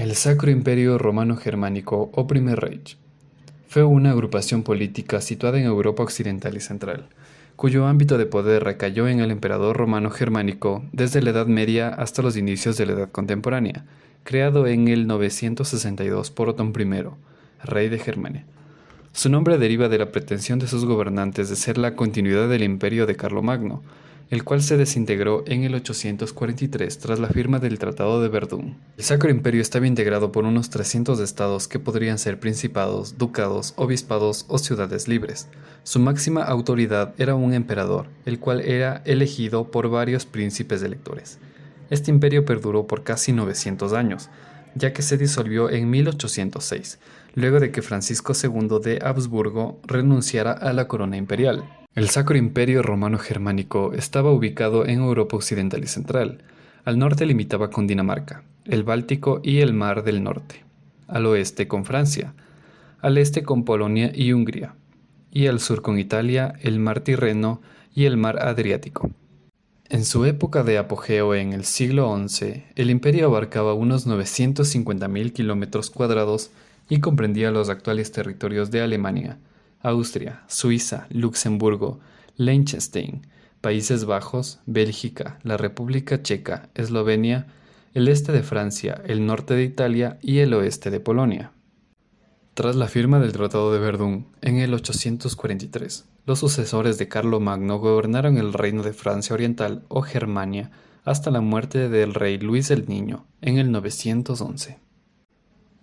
El Sacro Imperio Romano-Germánico o Primer Reich fue una agrupación política situada en Europa occidental y central, cuyo ámbito de poder recayó en el emperador romano-germánico desde la Edad Media hasta los inicios de la Edad Contemporánea, creado en el 962 por Otón I, rey de Germania. Su nombre deriva de la pretensión de sus gobernantes de ser la continuidad del imperio de Carlomagno, el cual se desintegró en el 843 tras la firma del Tratado de Verdún. El Sacro Imperio estaba integrado por unos 300 estados que podrían ser principados, ducados, obispados o ciudades libres. Su máxima autoridad era un emperador, el cual era elegido por varios príncipes electores. Este imperio perduró por casi 900 años, ya que se disolvió en 1806, luego de que Francisco II de Habsburgo renunciara a la corona imperial. El Sacro Imperio Romano-Germánico estaba ubicado en Europa occidental y central. Al norte limitaba con Dinamarca, el Báltico y el Mar del Norte, al oeste con Francia, al este con Polonia y Hungría, y al sur con Italia, el Mar Tirreno y el Mar Adriático. En su época de apogeo en el siglo XI, el imperio abarcaba unos 950.000 kilómetros cuadrados y comprendía los actuales territorios de Alemania, Austria, Suiza, Luxemburgo, Liechtenstein, Países Bajos, Bélgica, la República Checa, Eslovenia, el este de Francia, el norte de Italia y el oeste de Polonia. Tras la firma del Tratado de Verdún en el 843, los sucesores de Carlomagno gobernaron el Reino de Francia Oriental o Germania hasta la muerte del rey Luis el Niño en el 911.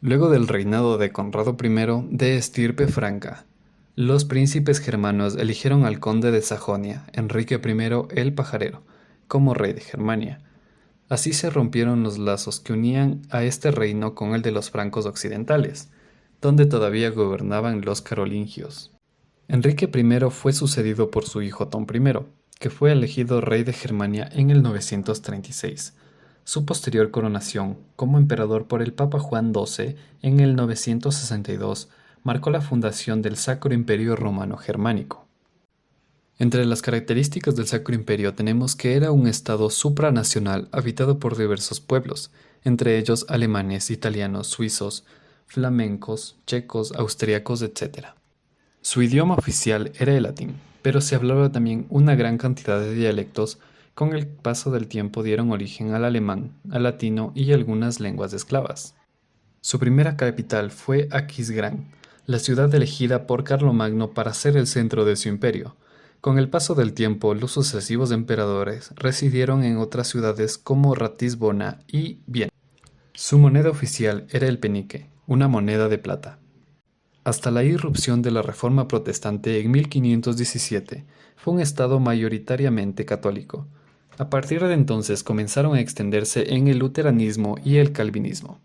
Luego del reinado de Conrado I de estirpe franca, los príncipes germanos eligieron al conde de Sajonia, Enrique I el Pajarero, como rey de Germania. Así se rompieron los lazos que unían a este reino con el de los francos occidentales, donde todavía gobernaban los carolingios. Enrique I fue sucedido por su hijo Otón I, que fue elegido rey de Germania en el 936. Su posterior coronación como emperador por el Papa Juan XII en el 962 marcó la fundación del Sacro Imperio Romano-Germánico. Entre las características del Sacro Imperio tenemos que era un estado supranacional habitado por diversos pueblos, entre ellos alemanes, italianos, suizos, flamencos, checos, austriacos, etc. Su idioma oficial era el latín, pero se hablaba también una gran cantidad de dialectos. Con el paso del tiempo dieron origen al alemán, al latino y algunas lenguas esclavas. Su primera capital fue Aquisgrán, la ciudad elegida por Carlomagno para ser el centro de su imperio. Con el paso del tiempo, los sucesivos emperadores residieron en otras ciudades como Ratisbona y Viena. Su moneda oficial era el penique, una moneda de plata. Hasta la irrupción de la Reforma Protestante en 1517, fue un estado mayoritariamente católico. A partir de entonces comenzaron a extenderse en el luteranismo y el calvinismo.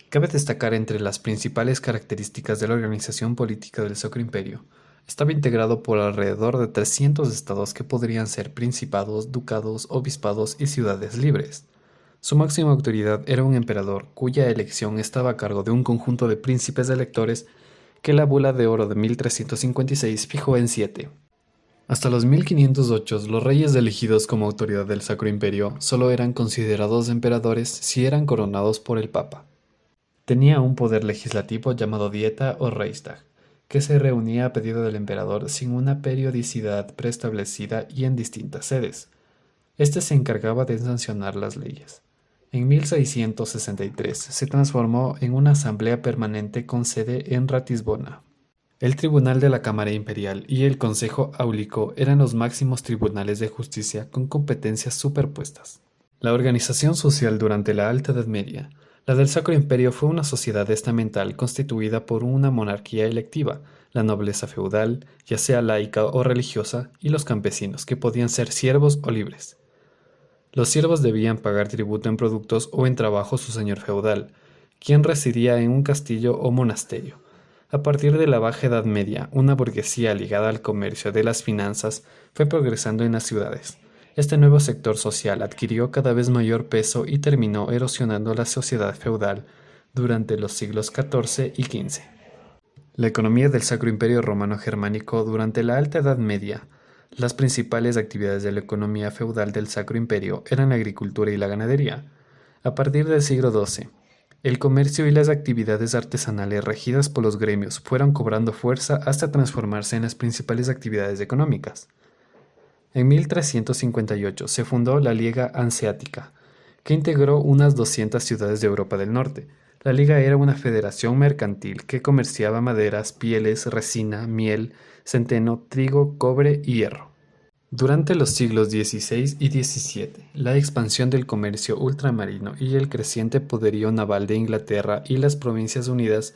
Cabe destacar entre las principales características de la organización política del Sacro Imperio. Estaba integrado por alrededor de 300 estados que podrían ser principados, ducados, obispados y ciudades libres. Su máxima autoridad era un emperador, cuya elección estaba a cargo de un conjunto de príncipes electores que la Bula de Oro de 1356 fijó en 7. Hasta los 1508, los reyes elegidos como autoridad del Sacro Imperio solo eran considerados emperadores si eran coronados por el Papa. Tenía un poder legislativo llamado Dieta o Reichstag, que se reunía a pedido del emperador sin una periodicidad preestablecida y en distintas sedes. Este se encargaba de sancionar las leyes. En 1663 se transformó en una asamblea permanente con sede en Ratisbona. El Tribunal de la Cámara Imperial y el Consejo Áulico eran los máximos tribunales de justicia con competencias superpuestas. La organización social durante la Alta Edad Media. La del Sacro Imperio fue una sociedad estamental constituida por una monarquía electiva, la nobleza feudal, ya sea laica o religiosa, y los campesinos, que podían ser siervos o libres. Los siervos debían pagar tributo en productos o en trabajo a su señor feudal, quien residía en un castillo o monasterio. A partir de la Baja Edad Media, una burguesía ligada al comercio de las finanzas fue progresando en las ciudades. Este nuevo sector social adquirió cada vez mayor peso y terminó erosionando la sociedad feudal durante los siglos XIV y XV. La economía del Sacro Imperio Romano-Germánico durante la Alta Edad Media. Las principales actividades de la economía feudal del Sacro Imperio eran la agricultura y la ganadería. A partir del siglo XII, El comercio y las actividades artesanales regidas por los gremios fueron cobrando fuerza hasta transformarse en las principales actividades económicas. En 1358 se fundó la Liga Hanseática, que integró unas 200 ciudades de Europa del Norte. La Liga era una federación mercantil que comerciaba maderas, pieles, resina, miel, centeno, trigo, cobre y hierro. Durante los siglos XVI y XVII, la expansión del comercio ultramarino y el creciente poderío naval de Inglaterra y las Provincias Unidas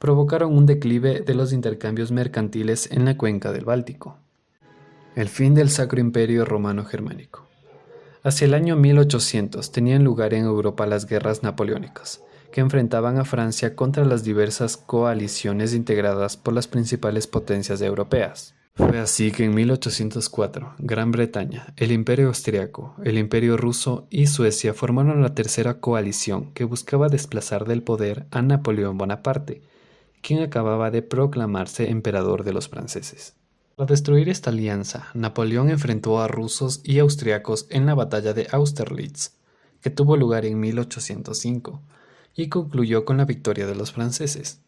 provocaron un declive de los intercambios mercantiles en la cuenca del Báltico. El fin del Sacro Imperio Romano Germánico. Hacia el año 1800 tenían lugar en Europa las guerras napoleónicas, que enfrentaban a Francia contra las diversas coaliciones integradas por las principales potencias europeas. Fue así que en 1804, Gran Bretaña, el Imperio Austriaco, el Imperio Ruso y Suecia formaron la tercera coalición que buscaba desplazar del poder a Napoleón Bonaparte, quien acababa de proclamarse emperador de los franceses. Para destruir esta alianza, Napoleón enfrentó a rusos y austriacos en la batalla de Austerlitz, que tuvo lugar en 1805, y concluyó con la victoria de los franceses.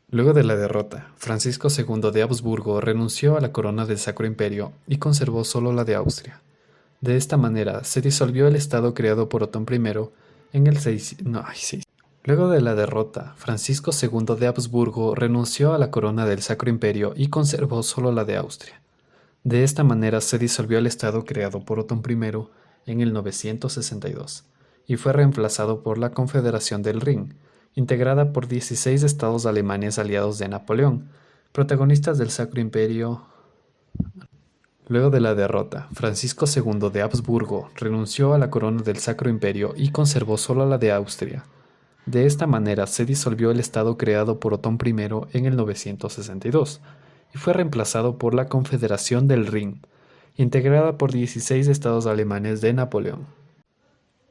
Luego de la derrota, Francisco II de Habsburgo renunció a la corona del Sacro Imperio y conservó solo la de Austria. De esta manera se disolvió el estado creado por Otón I en el Luego de la derrota, Francisco II de Habsburgo renunció a la corona del Sacro Imperio y conservó solo la de Austria. De esta manera se disolvió el estado creado por Otón I en el 962 y fue reemplazado por la Confederación del Rin, integrada por 16 estados alemanes aliados de Napoleón, protagonistas del Sacro Imperio. Luego de la derrota, Francisco II de Habsburgo renunció a la corona del Sacro Imperio y conservó solo la de Austria. De esta manera se disolvió el estado creado por Otón I en el 962 y fue reemplazado por la Confederación del Rin, integrada por 16 estados alemanes de Napoleón.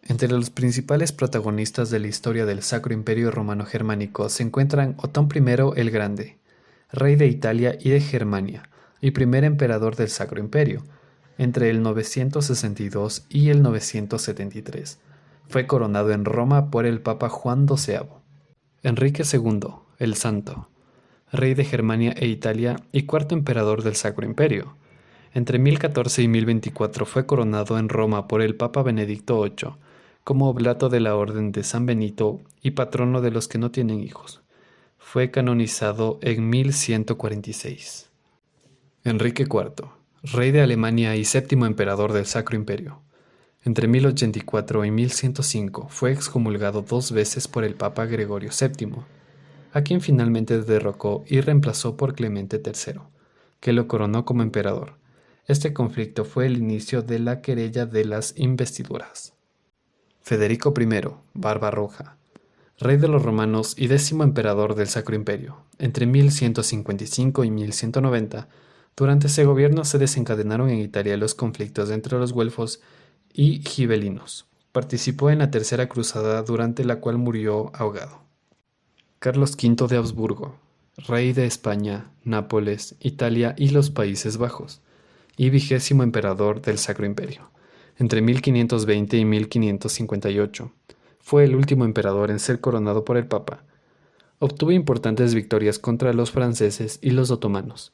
Entre los principales protagonistas de la historia del Sacro Imperio Romano Germánico se encuentran Otón I el Grande, rey de Italia y de Germania, y primer emperador del Sacro Imperio, entre el 962 y el 973. Fue coronado en Roma por el Papa Juan XII. Enrique II, el Santo, rey de Germania e Italia y cuarto emperador del Sacro Imperio. Entre 1014 y 1024 fue coronado en Roma por el Papa Benedicto VIII, como oblato de la Orden de San Benito y patrono de los que no tienen hijos. Fue canonizado en 1146. Enrique IV, rey de Alemania y séptimo emperador del Sacro Imperio. Entre 1084 y 1105 fue excomulgado 2 veces por el Papa Gregorio VII, a quien finalmente derrocó y reemplazó por Clemente III, que lo coronó como emperador. Este conflicto fue el inicio de la querella de las investiduras. Federico I, Barbarroja, rey de los romanos y 10º emperador del Sacro Imperio. Entre 1155 y 1190, durante ese gobierno se desencadenaron en Italia los conflictos entre los güelfos y gibelinos. Participó en la Tercera Cruzada, durante la cual murió ahogado. Carlos V de Habsburgo, rey de España, Nápoles, Italia y los Países Bajos, y 20º emperador del Sacro Imperio. Entre 1520 y 1558, fue el último emperador en ser coronado por el Papa. Obtuvo importantes victorias contra los franceses y los otomanos,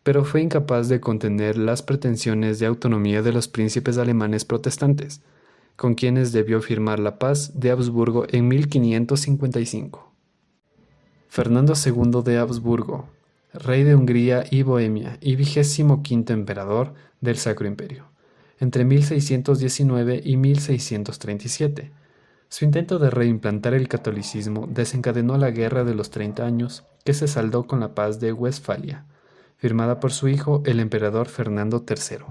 pero fue incapaz de contener las pretensiones de autonomía de los príncipes alemanes protestantes, con quienes debió firmar la paz de Habsburgo en 1555. Fernando II de Habsburgo, rey de Hungría y Bohemia y 25º emperador del Sacro Imperio, entre 1619 y 1637. Su intento de reimplantar el catolicismo desencadenó la Guerra de los 30 Años, que se saldó con la Paz de Westfalia, firmada por su hijo, el emperador Fernando III.